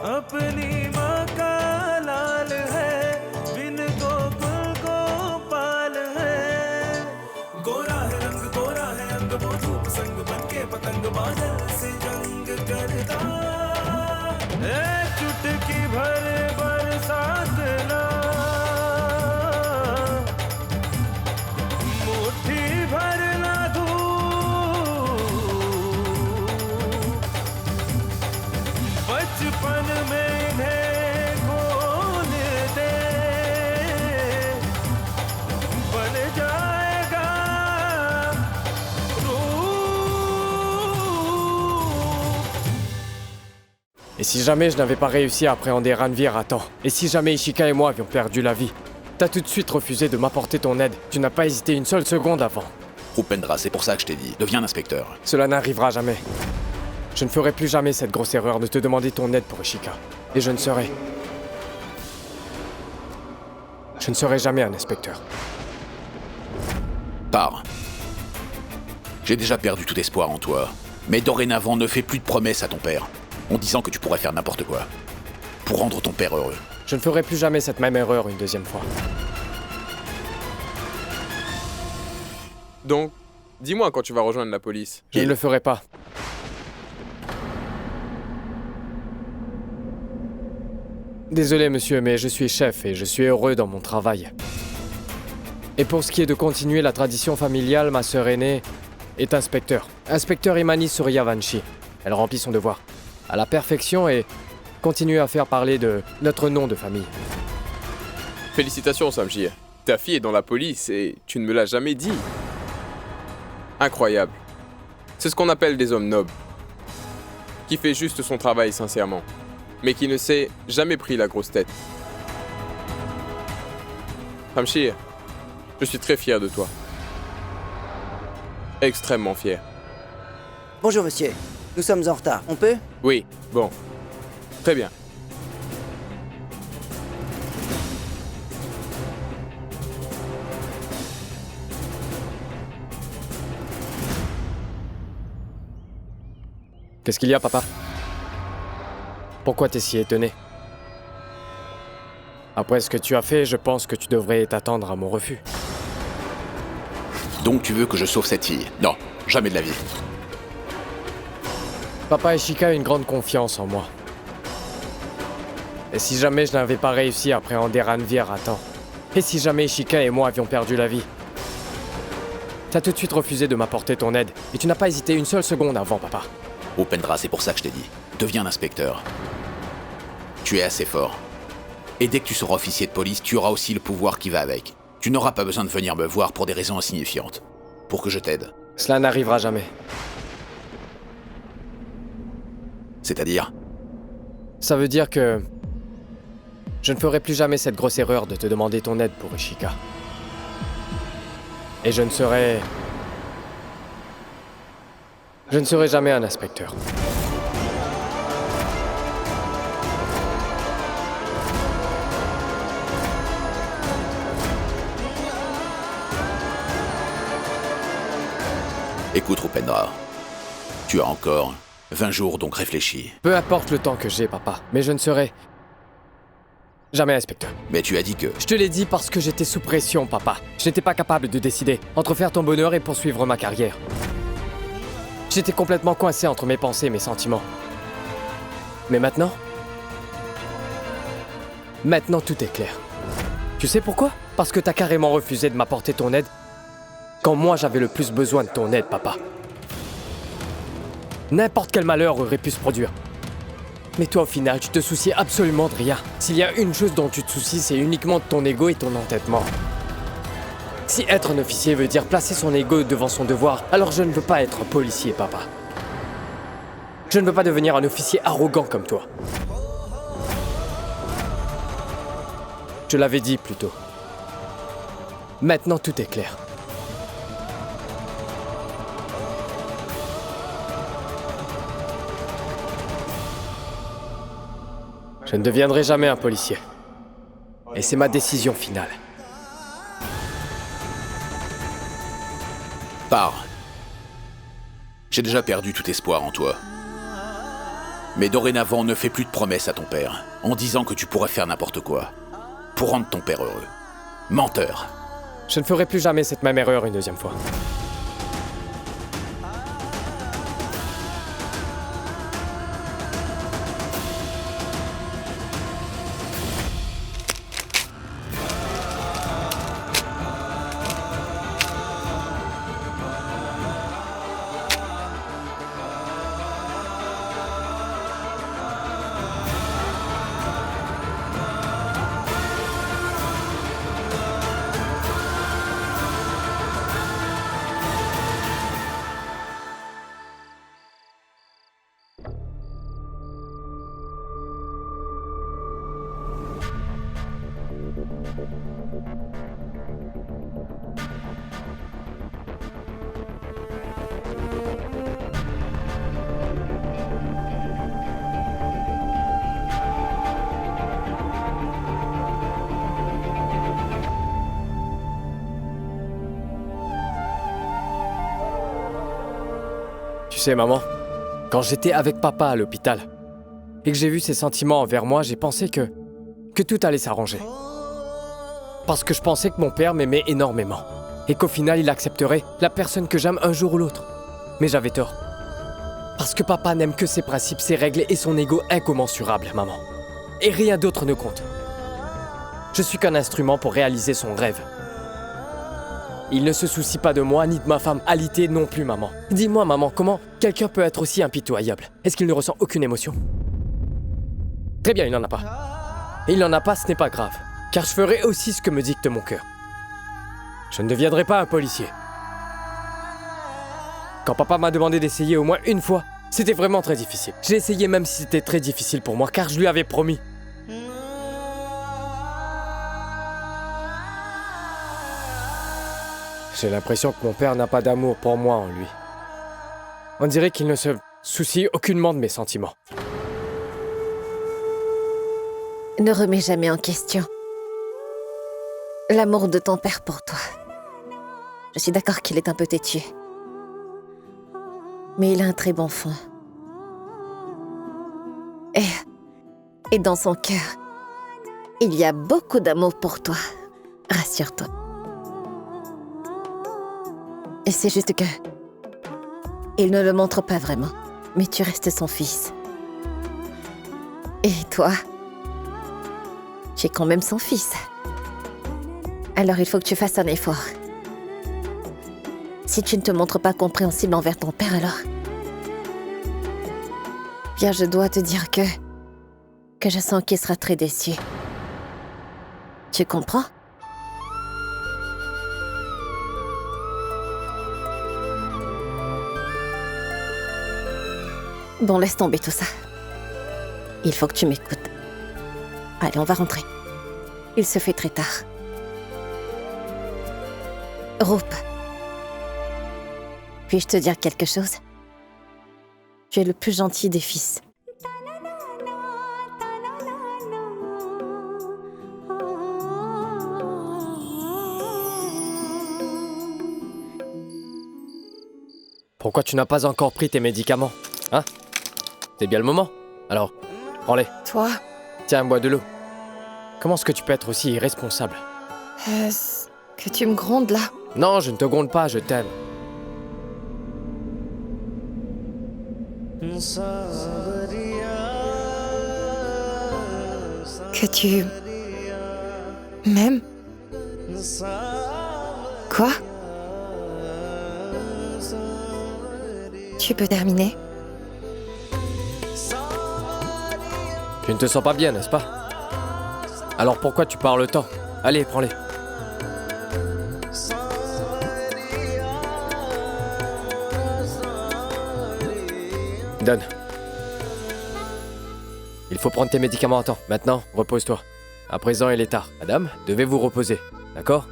अपनी माँ का लाल है, बिन गोकुल गोपाल है। गोरा है रंग, गोरा है अंग, वो धूप संग बन के पतंग बादल से जंग करता। चुटकी भर बरसात ना, मुट्ठी भर ना धूप, बचपन में इन्हें खोल दे, बन जाएगा Et si jamais je n'avais pas réussi à appréhender Ranveer à temps, et si jamais Ishika et moi avions perdu la vie, t'as tout de suite refusé de m'apporter ton aide. Tu n'as pas hésité une seule seconde avant. Upendra, c'est pour ça que je t'ai dit, deviens un inspecteur. Cela n'arrivera jamais. Je ne ferai plus jamais cette grosse erreur de te demander ton aide pour Ishika. Et je ne serai jamais un inspecteur. Pars. J'ai déjà perdu tout espoir en toi. Mais dorénavant, ne fais plus de promesses à ton père, en disant que tu pourrais faire n'importe quoi. Pour rendre ton père heureux. Je ne ferai plus jamais cette même erreur une deuxième fois. Donc, dis-moi quand tu vas rejoindre la police. Je ne le ferai pas. Désolé monsieur, mais je suis chef et je suis heureux dans mon travail. Et pour ce qui est de continuer la tradition familiale, ma sœur aînée est inspecteur. Inspecteur Imani Suryavanshi. Elle remplit son devoir à la perfection et continue à faire parler de notre nom de famille. Félicitations, Samjir. Ta fille est dans la police et tu ne me l'as jamais dit. Incroyable. C'est ce qu'on appelle des hommes nobles. Qui fait juste son travail sincèrement, mais qui ne s'est jamais pris la grosse tête. Samjir, je suis très fier de toi. Extrêmement fier. Bonjour monsieur, nous sommes en retard, on peut? Oui, bon. Très bien. Qu'est-ce qu'il y a, papa? Pourquoi t'es si étonné? Après ce que tu as fait, je pense que tu devrais t'attendre à mon refus. Donc tu veux que je sauve cette fille? Non, jamais de la vie. Papa Ishika a une grande confiance en moi. Et si jamais je n'avais pas réussi à appréhender Ranveer à temps, et si jamais Ishika et moi avions perdu la vie, t'as tout de suite refusé de m'apporter ton aide, et tu n'as pas hésité une seule seconde avant, papa. Upendra, c'est pour ça que je t'ai dit, deviens un inspecteur. Tu es assez fort. Et dès que tu seras officier de police, tu auras aussi le pouvoir qui va avec. Tu n'auras pas besoin de venir me voir pour des raisons insignifiantes. Pour que je t'aide. Cela n'arrivera jamais. C'est-à-dire? Ça veut dire que je ne ferai plus jamais cette grosse erreur de te demander ton aide pour Ishika. Et je ne serai jamais un inspecteur. Écoute, Upendra, tu as encore 20 jours, donc réfléchis. Peu importe le temps que j'ai, papa, mais je ne serai jamais inspecteur. Mais tu as dit que... Je te l'ai dit parce que j'étais sous pression, papa. Je n'étais pas capable de décider entre faire ton bonheur et poursuivre ma carrière. J'étais complètement coincé entre mes pensées et mes sentiments. Mais maintenant tout est clair. Tu sais pourquoi? Parce que t'as carrément refusé de m'apporter ton aide quand moi j'avais le plus besoin de ton aide, papa. N'importe quel malheur aurait pu se produire. Mais toi, au final, tu te soucies absolument de rien. S'il y a une chose dont tu te soucies, c'est uniquement de ton ego et ton entêtement. Si être un officier veut dire placer son ego devant son devoir, alors je ne veux pas être un policier, papa. Je ne veux pas devenir un officier arrogant comme toi. Je l'avais dit plus tôt. Maintenant, tout est clair. Je ne deviendrai jamais un policier. Et c'est ma décision finale. Pars. J'ai déjà perdu tout espoir en toi. Mais dorénavant, ne fais plus de promesses à ton père, en disant que tu pourrais faire n'importe quoi, pour rendre ton père heureux. Menteur. Je ne ferai plus jamais cette même erreur une deuxième fois. Tu sais, maman, quand j'étais avec papa à l'hôpital et que j'ai vu ses sentiments envers moi, j'ai pensé que tout allait s'arranger. Parce que je pensais que mon père m'aimait énormément et qu'au final, il accepterait la personne que j'aime un jour ou l'autre. Mais j'avais tort. Parce que papa n'aime que ses principes, ses règles et son ego incommensurable, maman. Et rien d'autre ne compte. Je suis qu'un instrument pour réaliser son rêve. Il ne se soucie pas de moi, ni de ma femme alitée non plus, maman. Dis-moi, maman, comment quelqu'un peut être aussi impitoyable? Est-ce qu'il ne ressent aucune émotion? Très bien, il n'en a pas. Et il n'en a pas, ce n'est pas grave. Car je ferai aussi ce que me dicte mon cœur. Je ne deviendrai pas un policier. Quand papa m'a demandé d'essayer au moins une fois, c'était vraiment très difficile. J'ai essayé même si c'était très difficile pour moi, car je lui avais promis. J'ai l'impression que mon père n'a pas d'amour pour moi en lui. On dirait qu'il ne se soucie aucunement de mes sentiments. Ne remets jamais en question l'amour de ton père pour toi. Je suis d'accord qu'il est un peu têtu. Mais il a un très bon fond. Et dans son cœur, il y a beaucoup d'amour pour toi. Rassure-toi. Et c'est juste que... il ne le montre pas vraiment, mais tu restes son fils. Et toi, tu es quand même son fils. Alors il faut que tu fasses un effort. Si tu ne te montres pas compréhensible envers ton père, alors... bien, je dois te dire que je sens qu'il sera très déçu. Tu comprends ? Bon, laisse tomber tout ça. Il faut que tu m'écoutes. Allez, on va rentrer. Il se fait très tard. Roop. Puis-je te dire quelque chose ? Tu es le plus gentil des fils. Pourquoi tu n'as pas encore pris tes médicaments? Hein? C'est bien le moment. Alors, prends-les. Toi, Tiens, bois de l'eau. Comment est-ce que tu peux être aussi irresponsable? est-ce que tu me grondes là? Non, je ne te gronde pas, je t'aime. Que tu... m'aimes? Quoi? Tu peux terminer? Tu ne te sens pas bien, n'est-ce pas? Alors pourquoi tu parles tant? Allez, prends-les. Donne. Il faut prendre tes médicaments à temps. Maintenant, repose-toi. À présent, il est tard. Madame, devez vous reposer. D'accord?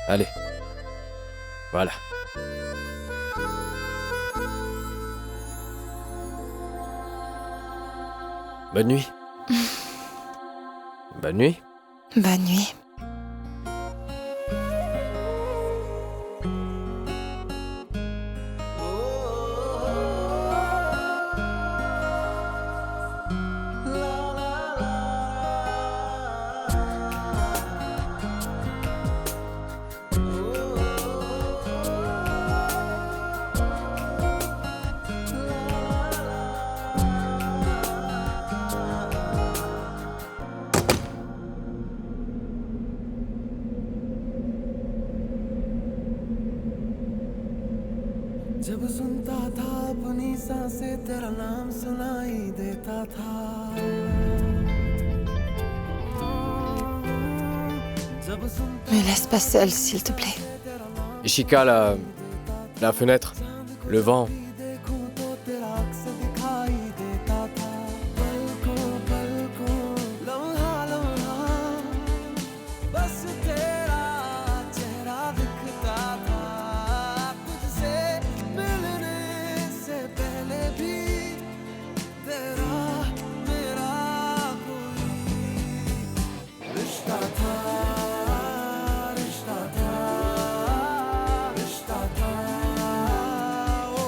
Allez. Voilà. Bonne nuit. Bonne nuit. Bonne nuit. तेरा नाम सुनाई देता था जब सुन Me laisse pas seule, s'il te plaît. Ishika, la fenêtre, le vent. देखूं तो तेरा अक्स दिखाई देता था पलकों पलकों लम्हा लम्हा बस तेरा चेहरा दिखता था तुझसे मिलने से पहले भी तेरा मेरा कोई रिश्ता था रिश्ता था रिश्ता था ओ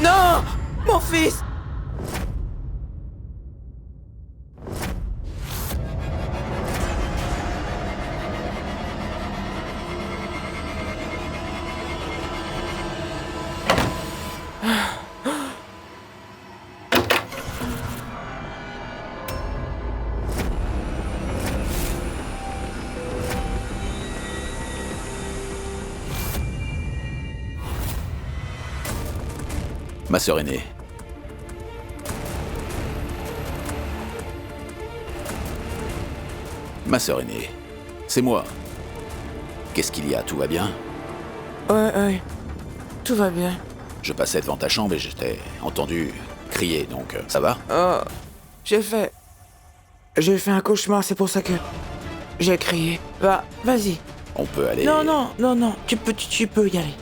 Non! Mon fils! Ma sœur aînée. Ma sœur aînée. C'est moi. Qu'est-ce qu'il y a? Tout va bien? Ouais, tout va bien. Je passais devant ta chambre et j'étais entendu crier, donc ça va? Oh, j'ai fait un cauchemar, c'est pour ça que j'ai crié. Vas-y. On peut aller... Non, tu peux y aller.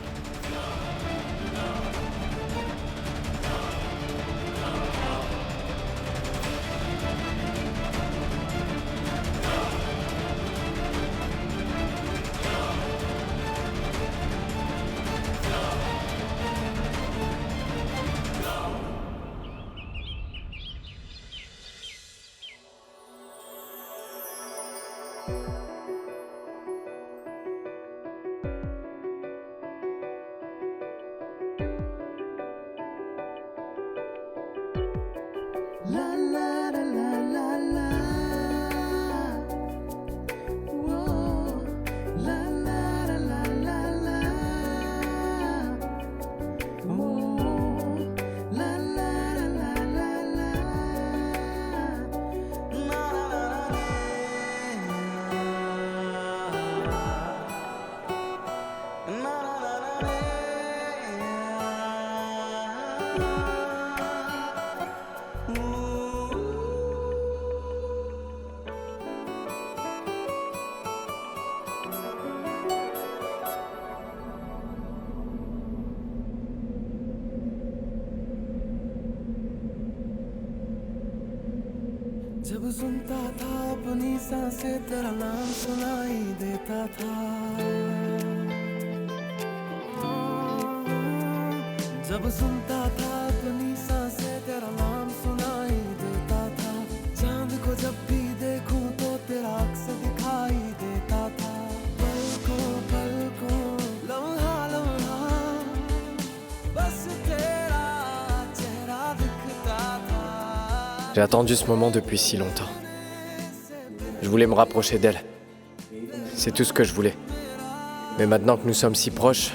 La la la la la la. Whoa. La la la la la la. Whoa. La la la la la la. Na na na na. Na na जब सुनता था अपनी सांसें तेरा नाम सुनाई देता था जब सुनता था अपनी सांसें तेरा नाम सुनाई देता था चांद को जब भी देखूं तो तेरा अक्स दिखाई देता था पलकों पलकों लम्हा लम्हा बस तेरा चेहरा दिखता था J'ai attendu ce moment depuis si longtemps. Je voulais me rapprocher d'elle. C'est tout ce que je voulais. Mais maintenant que nous sommes si proches,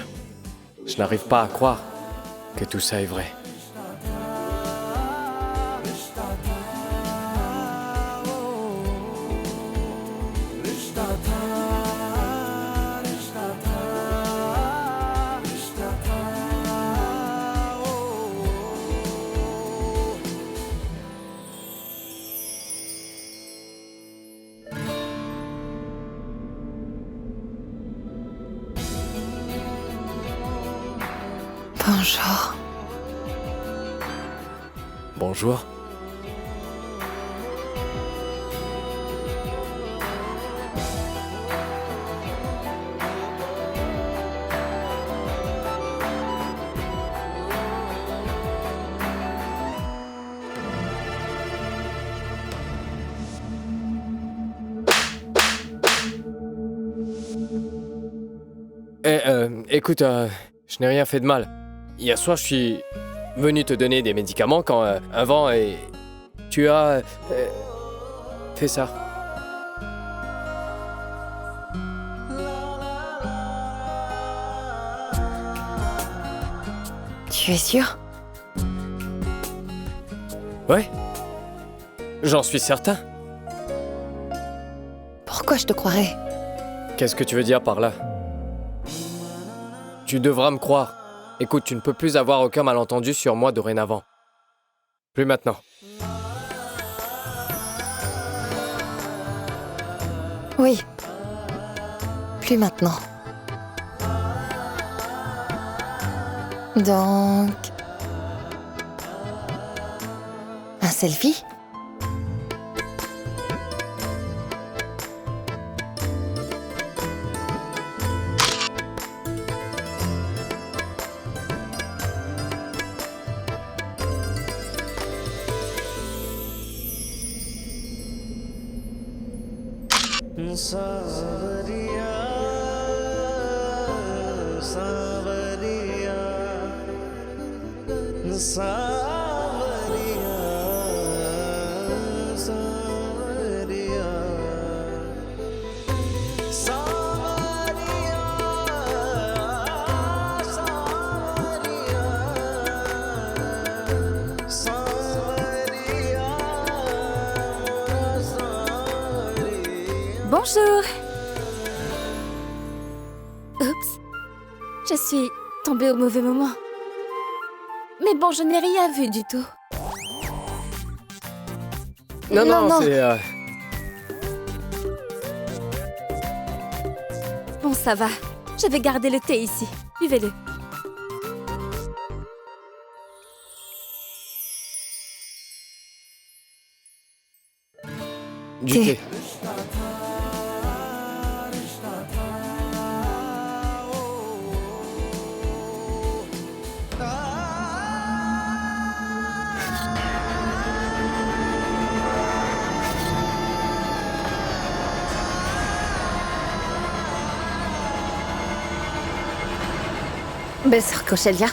je n'arrive pas à croire que tout ça est vrai. Bonjour. Bonjour. Écoute, je n'ai rien fait de mal. Hier soir, je suis venu te donner des médicaments quand un vent et... Tu as... fait ça. Tu es sûr? Ouais. J'en suis certain. Pourquoi je te croirais? Qu'est-ce que tu veux dire par là? Tu devras me croire. Écoute, tu ne peux plus avoir aucun malentendu sur moi dorénavant. Plus maintenant. Oui. Plus maintenant. Donc... Un selfie? सावरिया सावरिया सावरिया सावरिया सावरिया सावरिया सावरिया Bonjour. Oups. Je suis tombée au mauvais moment. Mais bon, je n'ai rien vu du tout. Non, Non, non. c'est... Bon, ça va. Je vais garder le thé ici. Buvez-le. du Thé. thé. Belle sœur Cauchelia.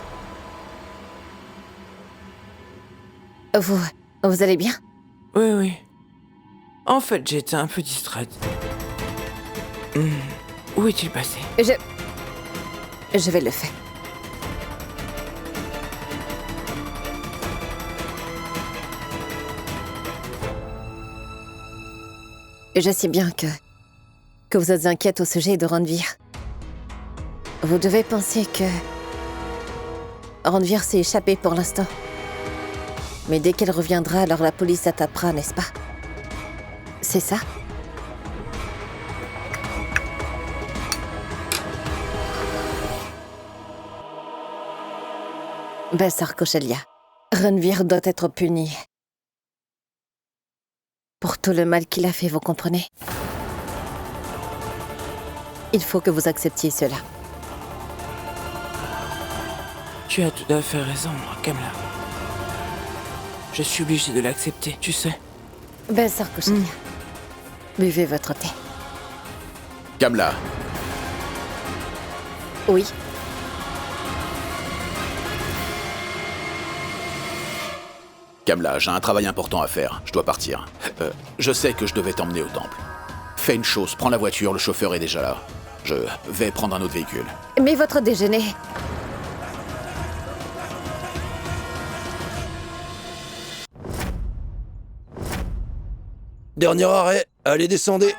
Vous allez bien? Oui, oui. En fait, j'étais un peu distraite. Où est-il passé? Je vais le faire. Je sais bien que vous êtes inquiète au sujet de Ranveer. Vous devez penser que Ranveer s'est échappé pour l'instant. Mais dès qu'elle reviendra, alors la police s'attaquera, n'est-ce pas? C'est ça? Belle sœur Cauchelia, Ranveer doit être puni. Pour tout le mal qu'il a fait, vous comprenez? Il faut que vous acceptiez cela. Tu as tout à fait raison, Kamla. Je suis obligée de l'accepter, tu sais. Belle sœur Cauchelia, buvez votre thé. Kamla, Oui. Kamla, j'ai un travail important à faire. Je dois partir. Je sais que je devais t'emmener au temple. Fais une chose, prends la voiture, le chauffeur est déjà là. Je vais prendre un autre véhicule. Mais votre déjeuner... Dernier arrêt, allez descendez.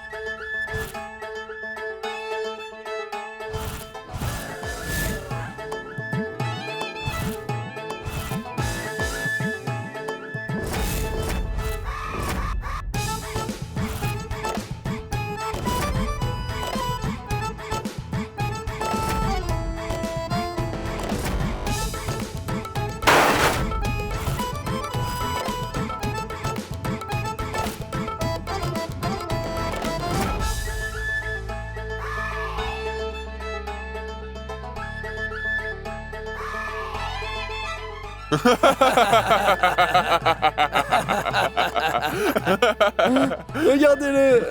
Regardez-le.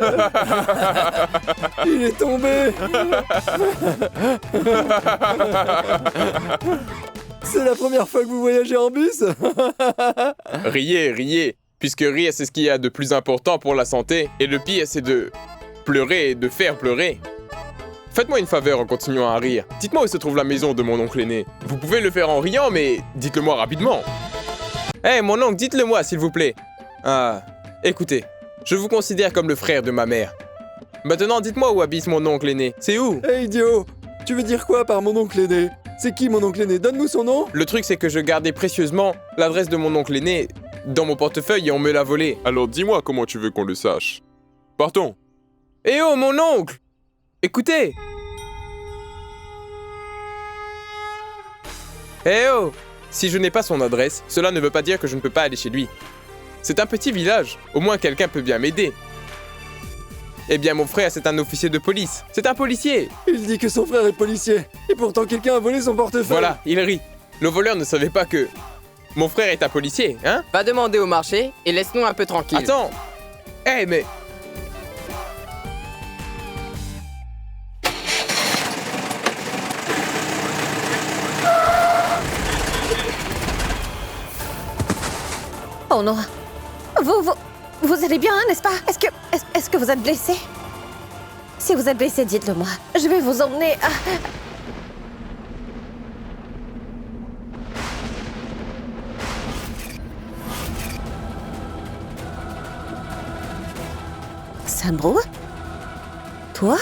Il est tombé. C'est la première fois que vous voyagez en bus? Riez, riez, puisque rire c'est ce qu'il y a de plus important pour la santé, et le pire c'est de pleurer et de faire pleurer. Faites-moi une faveur en continuant à rire. Dites-moi où se trouve la maison de mon oncle aîné. Vous pouvez le faire en riant, mais dites-le-moi rapidement. Hé, mon oncle, dites-le-moi, s'il vous plaît. Ah, écoutez, je vous considère comme le frère de ma mère. Maintenant, dites-moi où habite mon oncle aîné. C'est où? Hey, idiot! Tu veux dire quoi par mon oncle aîné? C'est qui mon oncle aîné? Donne-nous son nom! Le truc, c'est que je gardais précieusement l'adresse de mon oncle aîné dans mon portefeuille et on me l'a volé. Alors dis-moi comment tu veux qu'on le sache. Partons. Eh oh, mon oncle! Écoutez! Eh oh! Si je n'ai pas son adresse, cela ne veut pas dire que je ne peux pas aller chez lui. C'est un petit village, au moins quelqu'un peut bien m'aider. Eh bien, mon frère, c'est un officier de police. C'est un policier! Il dit que son frère est policier, et pourtant quelqu'un a volé son portefeuille! Voilà, il rit. Le voleur ne savait pas que... Mon frère est un policier, hein? Va demander au marché et laisse-nous un peu tranquille. Attends! Eh, mais... Oh non. Vous allez bien, n'est-ce pas? Est-ce que vous êtes blessé? Si vous êtes blessé, dites-le moi. Je vais vous emmener à... Sambro? Toi?